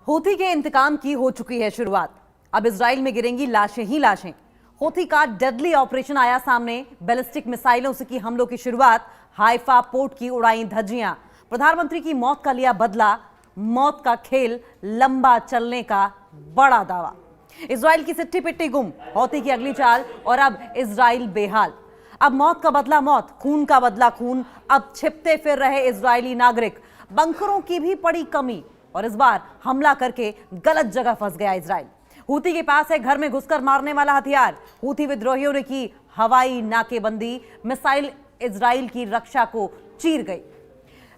Houthi के इंतकाम की हो चुकी है शुरुआत। अब इजराइल में गिरेंगी लाशें ही लाशें। हूथी का डेडली ऑपरेशन आया सामने। बैलिस्टिक मिसाइलों से की हमलों की शुरुआत। हाइफा पोर्ट की उड़ाई धज्जियां। प्रधानमंत्री की मौत का लिया बदला। मौत का खेल लंबा चलने का बड़ा दावा। इजराइल की सिट्टी पिट्टी गुम। हूथी की अगली चाल और अब इजराइल बेहाल। अब मौत का बदला मौत, खून का बदला खून। अब छिपते फिर रहे इजरायली नागरिक। बंकरों की भी पड़ी कमी और इस बार हमला करके गलत जगह फंस गया इजराइल। हूथी के पास है घर में घुसकर मारने वाला हथियार। हूथी विद्रोहियों ने की हवाई नाकेबंदी। मिसाइल इजराइल की रक्षा को चीर गई।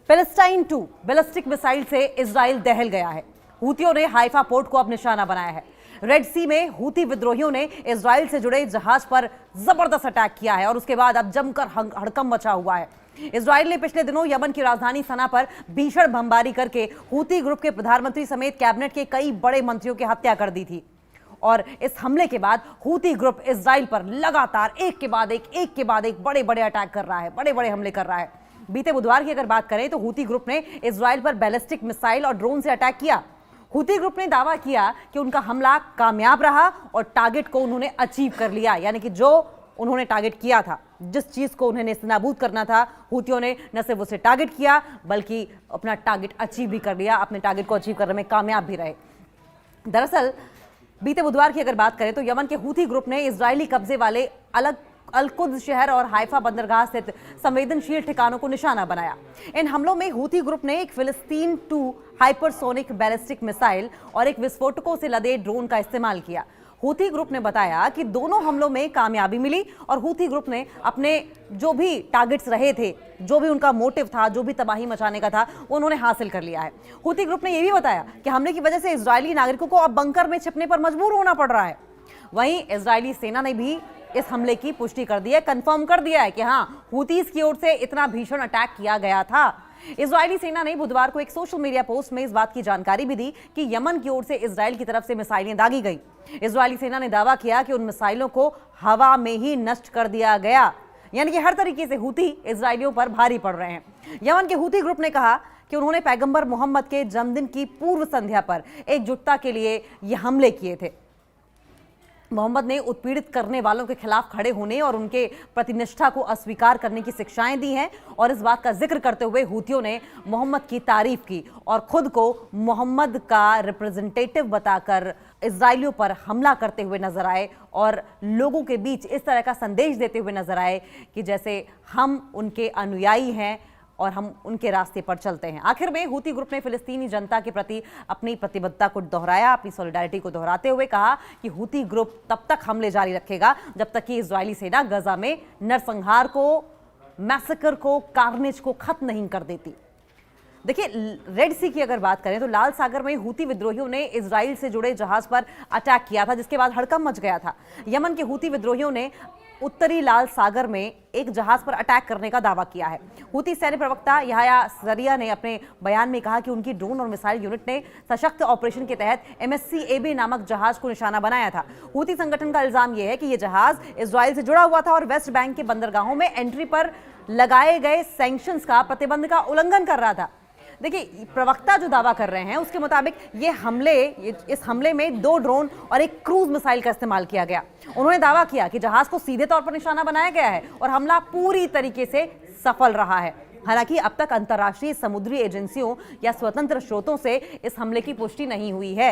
पैलेस्टाइन 2 बैलिस्टिक मिसाइल से इजराइल दहल गया है। हूथियों ने हाइफा पोर्ट को अब निशाना बनाया है। रेड सी में हूथी विद्रोहियों ने इजराइल से जुड़े जहाज पर जबरदस्त अटैक किया है और उसके बाद अब जमकर हड़कंप मचा हुआ है। इजराइल ने पिछले दिनों यमन की राजधानी सना पर भीषण बमबारी करके हूथी ग्रुप के प्रधानमंत्री समेत कैबिनेट के कई बड़े मंत्रियों की हत्या कर दी थी। और इस हमले के बाद हूथी ग्रुप इजराइल पर लगातार एक के बाद एक बड़े बड़े अटैक कर रहा है, बड़े बड़े हमले कर रहा है। बीते बुधवार की अगर बात करें तो हूथी ग्रुप ने इजराइल पर बैलिस्टिक मिसाइल और ड्रोन से अटैक किया। हूथी ग्रुप ने दावा किया कि उनका हमला कामयाब रहा और टारगेट को उन्होंने अचीव कर लिया, यानी कि जो उन्होंने टारगेट किया था, जिस चीज को उन्हें नेस्तनाबूद करना था, हूथियों ने न सिर्फ उसे टारगेट किया बल्कि अपना टारगेट अचीव भी कर लिया, अपने टारगेट को अचीव करने में कामयाब भी रहे। दरअसल बीते बुधवार की अगर बात करें तो यमन के हूथी ग्रुप ने इजरायली कब्जे वाले अल-कुद्स शहर और हाइफा बंदरगाह स्थित संवेदनशील ठिकानों को निशाना बनाया। इन हमलों में हूथी ग्रुप ने एक फिलिस्तीन 2 हाइपरसोनिक बैलिस्टिक मिसाइल और एक विस्फोटकों से लदे ड्रोन का इस्तेमाल किया। हूथी ग्रुप ने बताया कि दोनों हमलों में कामयाबी मिली और हूथी ग्रुप ने अपने जो भी टारगेट्स रहे थे, जो भी उनका मोटिव था, जो भी तबाही मचाने का था, वो उन्होंने हासिल कर लिया है। हूथी ग्रुप ने यह भी बताया कि हमले की वजह से इजरायली नागरिकों को अब बंकर में छिपने पर मजबूर होना पड़ रहा है। वहीं इजरायली सेना ने भी इस हमले की पुष्टि कर दी है, कंफर्म कर दिया है कि हाँ, हूथीज की ओर से इतना भीषण अटैक किया गया था। इजरायली सेना ने बुधवार को एक सोशल मीडिया पोस्ट में इस बात की जानकारी भी दी कि यमन की ओर से इजराइल की तरफ से मिसाइलें दागी गई। इजरायली सेना ने दावा किया कि उन मिसाइलों को हवा में ही नष्ट कर दिया गया, यानी कि हर तरीके से हूथी इजरायलियों पर भारी पड़ रहे हैं। यमन के हूथी ग्रुप ने कहा कि उन्होंने पैगंबर मोहम्मद के जन्मदिन की पूर्व संध्या पर एकजुटता के लिए ये हमले किए थे। मोहम्मद ने उत्पीड़ित करने वालों के खिलाफ खड़े होने और उनके प्रतिनिष्ठा को अस्वीकार करने की शिक्षाएं दी हैं और इस बात का जिक्र करते हुए हूथियों ने मोहम्मद की तारीफ की और खुद को मोहम्मद का रिप्रेजेंटेटिव बताकर इजरायलियों पर हमला करते हुए नजर आए और लोगों के बीच इस तरह का संदेश देते हुए नजर आए कि जैसे हम उनके अनुयायी हैं और हम उनके रास्ते पर चलते हैं। आखिर में हूथी ग्रुप ने फिलिस्तीनी जनता के प्रति अपनी प्रतिबद्धता को दोहराया, अपनी सॉलिडारिटी को दोहराते हुए कहा कि हूथी ग्रुप तब तक हमले जारी रखेगा जब तक कि इजरायली सेना गजा में नरसंहार को, मैसेकर को, कार्नेज को खत्म नहीं कर देती। देखिए, रेड सी की अगर बात करें तो लाल सागर में हूथी विद्रोहियों ने इजराइल से जुड़े जहाज पर अटैक किया था, जिसके बाद हड़कंप मच गया था। यमन के हूथी विद्रोहियों ने उत्तरी लाल सागर में एक जहाज पर अटैक करने का दावा किया है। हूथी सैन्य प्रवक्ता याह्या सरिया ने अपने बयान में कहा कि उनकी ड्रोन और मिसाइल यूनिट ने सशक्त ऑपरेशन के तहत MSC-AB नामक जहाज को निशाना बनाया था। हूथी संगठन का इल्जाम यह है कि यह जहाज इजराइल से जुड़ा हुआ था और वेस्ट बैंक के बंदरगाहों में एंट्री पर लगाए गए सैंक्शंस का, प्रतिबंध का उल्लंघन कर रहा था। देखिए, प्रवक्ता जो दावा कर रहे हैं उसके मुताबिक इस हमले में 2 ड्रोन और एक क्रूज मिसाइल का इस्तेमाल किया गया। उन्होंने दावा किया कि जहाज को सीधे तौर पर निशाना बनाया गया है और हमला पूरी तरीके से सफल रहा है। हालांकि अब तक अंतर्राष्ट्रीय समुद्री एजेंसियों या स्वतंत्र स्रोतों से इस हमले की पुष्टि नहीं हुई है।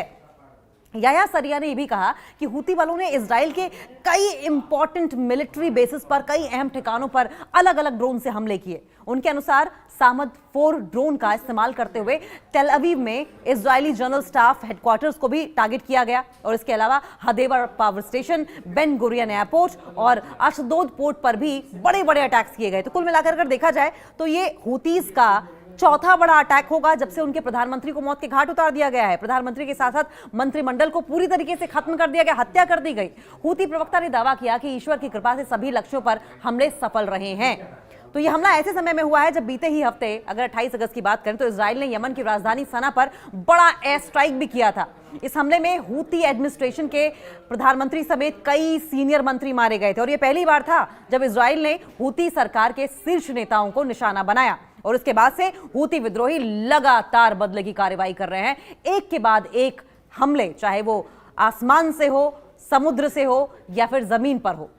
याह्या सरिया ने यह भी कहा कि हूथी वालों ने इजराइल के कई इंपॉर्टेंट मिलिट्री बेसिस पर, कई अहम ठिकानों पर अलग अलग ड्रोन से हमले किए। उनके अनुसार सामद 4 ड्रोन का इस्तेमाल करते हुए टेल अवीव में इजरायली जनरल स्टाफ हेडक्वार्टर्स को भी टारगेट किया गया और इसके अलावा Hadera power station, Ben Gurion airport और अशदोद पोर्ट पर भी बड़े बड़े अटैक्स किए गए। तो कुल मिलाकर अगर देखा जाए तो ये हूथीज का चौथा बड़ा अटैक होगा जब से उनके प्रधानमंत्री को मौत के घाट उतार दिया गया है। प्रधानमंत्री के साथ साथ मंत्रिमंडल को पूरी तरीके से खत्म कर दिया गया, हत्या कर दी गई। हूथी प्रवक्ता ने दावा किया कि ईश्वर की कृपा से सभी लक्ष्यों पर हमले सफल रहे हैं। तो यह हमला ऐसे समय में हुआ है जब बीते ही हफ्ते, अगर 28 अगस्त की बात करें तो इजराइल ने यमन की राजधानी सना पर बड़ा एयर स्ट्राइक भी किया था। इस हमले में हूथी एडमिनिस्ट्रेशन के प्रधानमंत्री समेत कई सीनियर मंत्री मारे गए थे और यह पहली बार था जब इजराइल ने हूथी सरकार के शीर्ष नेताओं को निशाना बनाया। और उसके बाद से हूती विद्रोही लगातार बदले की कार्रवाई कर रहे हैं, एक के बाद एक हमले, चाहे वो आसमान से हो, समुद्र से हो या फिर जमीन पर हो,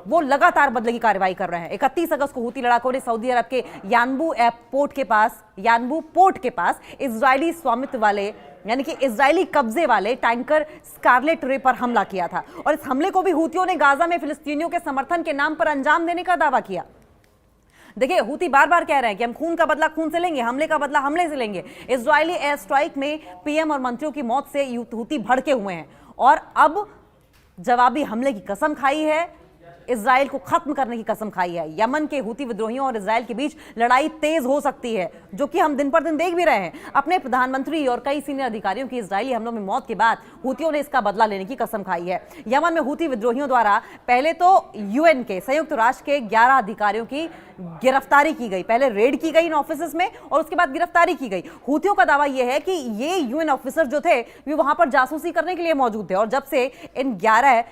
वो लगातार बदले की कार्रवाई कर रहे हैं। 31 अगस्त को हूती लड़ाकों ने सऊदी अरब के यानबू पोर्ट के पास इजरायली स्वामित्व वाले, यानी कि इजरायली कब्जे वाले टैंकर स्कारलेट रे पर हमला किया था। और इस हमले को भी हूतियों ने गाजा में फिलिस्तीनियों के समर्थन के नाम पर अंजाम देने का दावा किया। देखिए, हूती बार बार कह रहे हैं कि हम खून का बदला खून से लेंगे, हमले का बदला हमले से लेंगे। इजरायली एयर स्ट्राइक में पीएम और मंत्रियों की मौत से हूती भड़के हुए हैं और अब जवाबी हमले की कसम खाई है, इजराइल को खत्म करने की कसम खाई है। यमन के हूती विद्रोहियों और इजराइल के बीच लड़ाई तेज हो सकती है, जो कि हम दिन पर दिन देख भी रहे हैं। अपने प्रधानमंत्री और कई सीनियर अधिकारियों की इजरायली हमलों में मौत के बाद हूतियों ने इसका बदला लेने की कसम खाई है। यमन में हूती विद्रोहियों द्वारा पहले तो यूएन के, संयुक्त राष्ट्र के 11 अधिकारियों की गिरफ्तारी की गई। पहले रेड की गई इन ऑफिस में और उसके बाद गिरफ्तारी की गई। हूतियों का दावा यह है कि ये यूएन ऑफिसर जो थे वे वहां पर जासूसी करने के लिए मौजूद थे और जब से इन 11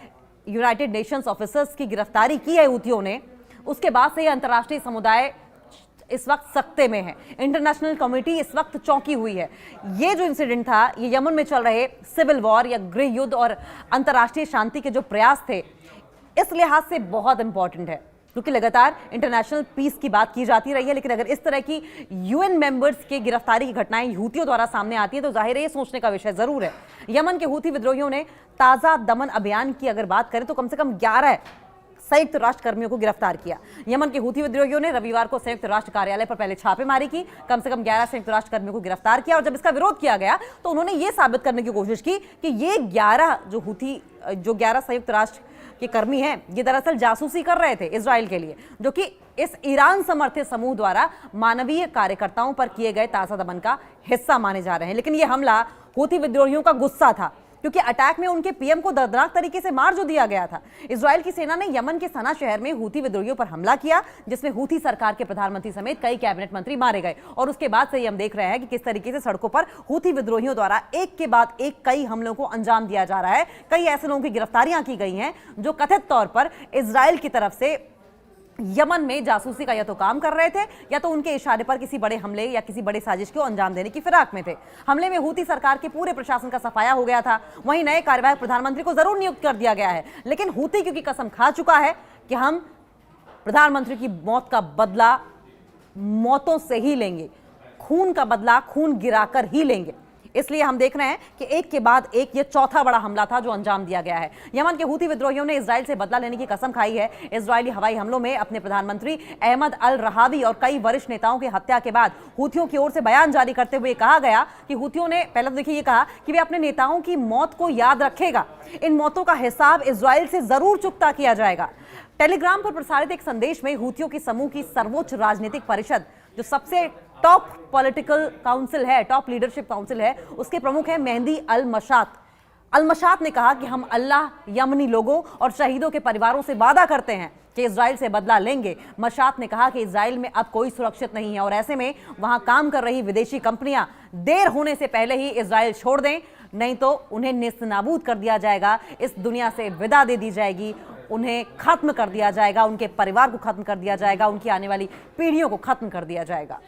यूनाइटेड नेशंस ऑफिसर्स की गिरफ्तारी की है हूतियों ने, उसके बाद से अंतर्राष्ट्रीय समुदाय इस वक्त सख्ते में है। इंटरनेशनल कम्युनिटी इस वक्त चौंकी हुई है। ये जो इंसिडेंट था, ये यमन में चल रहे सिविल वॉर या गृह युद्ध और अंतर्राष्ट्रीय शांति के जो प्रयास थे, इस लिहाज से बहुत इंपॉर्टेंट है, क्योंकि लगातार इंटरनेशनल पीस की बात की जाती रही है। लेकिन अगर इस तरह की यूएन मेंबर्स के गिरफ्तारी की घटनाएं हूतियों द्वारा सामने आती है तो जाहिर है ये सोचने का विषय जरूर है। यमन के हूती विद्रोहियों ने ताजा दमन अभियान की अगर बात करें तो कम से कम 11 संयुक्त राष्ट्र कर्मियों को गिरफ्तार किया। यमन के हूती विद्रोहियों ने रविवार को संयुक्त राष्ट्र कार्यालय पर पहले छापेमारी की, कम से कम 11 संयुक्त राष्ट्र कर्मियों को गिरफ्तार किया और जब इसका विरोध किया गया तो उन्होंने ये साबित करने की कोशिश की कि ये 11 जो 11 संयुक्त राष्ट्र के कर्मी हैं, ये दरअसल जासूसी कर रहे थे इजराइल के लिए, जो कि इस ईरान समर्थित समूह द्वारा मानवीय कार्यकर्ताओं पर किए गए ताजा दमन का हिस्सा माने जा रहे हैं। लेकिन यह हमला हूती विद्रोहियों का गुस्सा था, क्योंकि अटैक में उनके पीएम को दर्दनाक तरीके से मार जो दिया गया था। इजराइल की सेना ने यमन के सना शहर में हूती विद्रोहियों पर हमला किया, जिसमें हूती सरकार के प्रधानमंत्री समेत कई कैबिनेट मंत्री मारे गए और उसके बाद से हम देख रहे हैं कि किस तरीके से सड़कों पर हूती विद्रोहियों द्वारा एक के बाद एक कई हमलों को अंजाम दिया जा रहा है। कई ऐसे लोगों की गिरफ्तारियां की गई हैं जो कथित तौर पर इजराइल की तरफ से यमन में जासूसी का या तो काम कर रहे थे या तो उनके इशारे पर किसी बड़े हमले या किसी बड़े साजिश को अंजाम देने की फिराक में थे। हमले में हूती सरकार के पूरे प्रशासन का सफाया हो गया था। वहीं नए कार्यवाहक प्रधानमंत्री को जरूर नियुक्त कर दिया गया है, लेकिन हूती क्योंकि कसम खा चुका है कि हम प्रधानमंत्री की मौत का बदला मौतों से ही लेंगे, खून का बदला खून गिराकर ही लेंगे, इसलिए हम देख रहे हैं कि एक के बाद एक ये चौथा बड़ा हमला था जो अंजाम दिया गया है। यमन के हूती विद्रोहियों ने इजराइल से बदला लेने की कसम खाई है। इजरायली हवाई हमलों में अपने प्रधानमंत्री अहमद अल रहावी और कई वरिष्ठ नेताओं की हत्या के बाद हूतियों की ओर से बयान जारी करते हुए कहा गया कि हूतियों ने पहले तो देखिए ये कहा कि वे अपने नेताओं की मौत को याद रखेगा, इन मौतों का हिसाब इजराइल से जरूर चुकता किया जाएगा। टेलीग्राम पर प्रसारित एक संदेश में हूतियों की समूह की सर्वोच्च राजनीतिक परिषद, जो सबसे टॉप पॉलिटिकल काउंसिल है, टॉप लीडरशिप काउंसिल है, उसके प्रमुख हैं मेहदी अल मशात ने कहा कि हम अल्लाह, यमनी लोगों और शहीदों के परिवारों से वादा करते हैं कि इजराइल से बदला लेंगे। मशात ने कहा कि इजराइल में अब कोई सुरक्षित नहीं है और ऐसे में वहां काम कर रही विदेशी कंपनियां देर होने से पहले ही इजराइल छोड़ दें, नहीं तो उन्हें नेस्तनाबूद कर दिया जाएगा, इस दुनिया से विदा दे दी जाएगी, उन्हें खत्म कर दिया जाएगा, उनके परिवार को खत्म कर दिया जाएगा, उनकी आने वाली पीढ़ियों को खत्म कर दिया जाएगा।